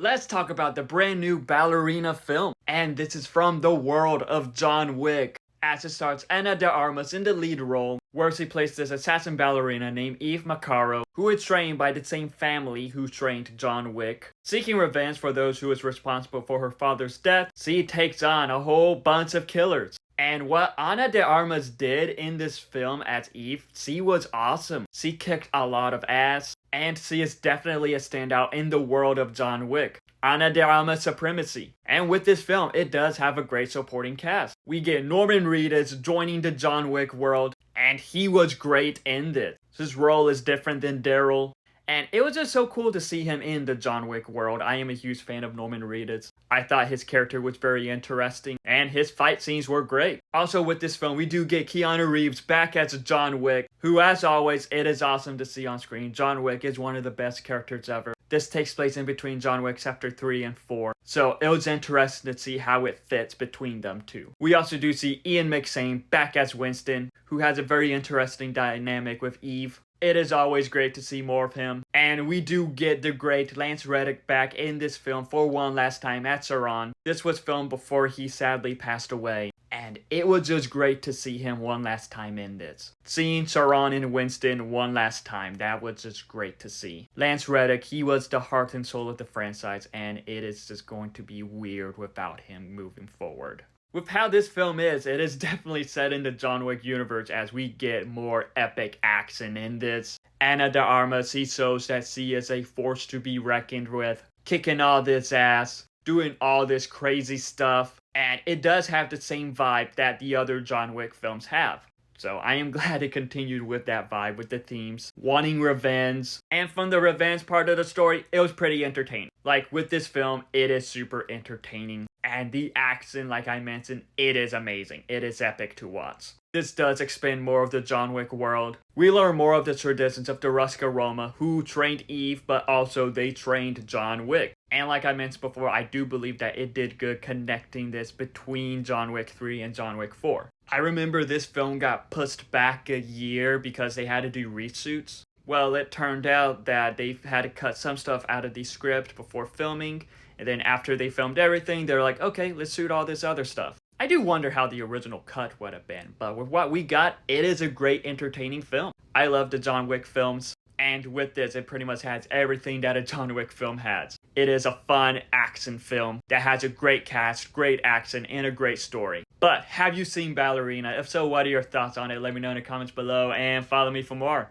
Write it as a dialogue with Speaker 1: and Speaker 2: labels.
Speaker 1: Let's talk about the brand new Ballerina film, and this is from the world of John Wick. As it starts, Ana de Armas in the lead role, where she plays this assassin ballerina named Eve Macaro, who is trained by the same family who trained John Wick. Seeking revenge for those who is responsible for her father's death, she takes on a whole bunch of killers. And what Ana de Armas did in this film as Eve, she was awesome. She kicked a lot of ass, and she is definitely a standout in the world of John Wick. Ana de Armas supremacy. And with this film, it does have a great supporting cast. We get Norman Reedus joining the John Wick world, and he was great in this. His role is different than Daryl, and it was just so cool to see him in the John Wick world. I am a huge fan of Norman Reedus. I thought his character was very interesting, and his fight scenes were great. Also with this film, we do get Keanu Reeves back as John Wick, who as always, it is awesome to see on screen. John Wick is one of the best characters ever. This takes place in between John Wick Chapter 3 and 4, so it was interesting to see how it fits between them two. We also do see Ian McShane back as Winston, who has a very interesting dynamic with Eve. It is always great to see more of him. And we do get the great Lance Reddick back in this film for one last time at Sauron. This was filmed before he sadly passed away, and it was just great to see him one last time in this. Seeing Sauron and Winston one last time, that was just great to see. Lance Reddick, he was the heart and soul of the franchise, and it is just going to be weird without him moving forward. With how this film is, it is definitely set in the John Wick universe as we get more epic action in this. Ana de Armas, she shows that she is a force to be reckoned with, kicking all this ass, doing all this crazy stuff, and it does have the same vibe that the other John Wick films have. So I am glad it continued with that vibe, with the themes, wanting revenge, and from the revenge part of the story, it was pretty entertaining. Like with this film, it is super entertaining, and the action, like I mentioned, it is amazing. It is epic to watch. This does expand more of the John Wick world. We learn more of the traditions of the Ruska Roma, who trained Eve, but also they trained John Wick. And like I mentioned before, I do believe that it did good connecting this between John Wick 3 and John Wick 4. I remember this film got pushed back a year because they had to do reshoots. Well, it turned out that they had to cut some stuff out of the script before filming, and then after they filmed everything, they're like, okay, let's shoot all this other stuff. I do wonder how the original cut would have been, but with what we got, it is a great entertaining film. I love the John Wick films, and with this, it pretty much has everything that a John Wick film has. It is a fun action film that has a great cast, great action, and a great story. But have you seen Ballerina? If so, what are your thoughts on it? Let me know in the comments below, and follow me for more.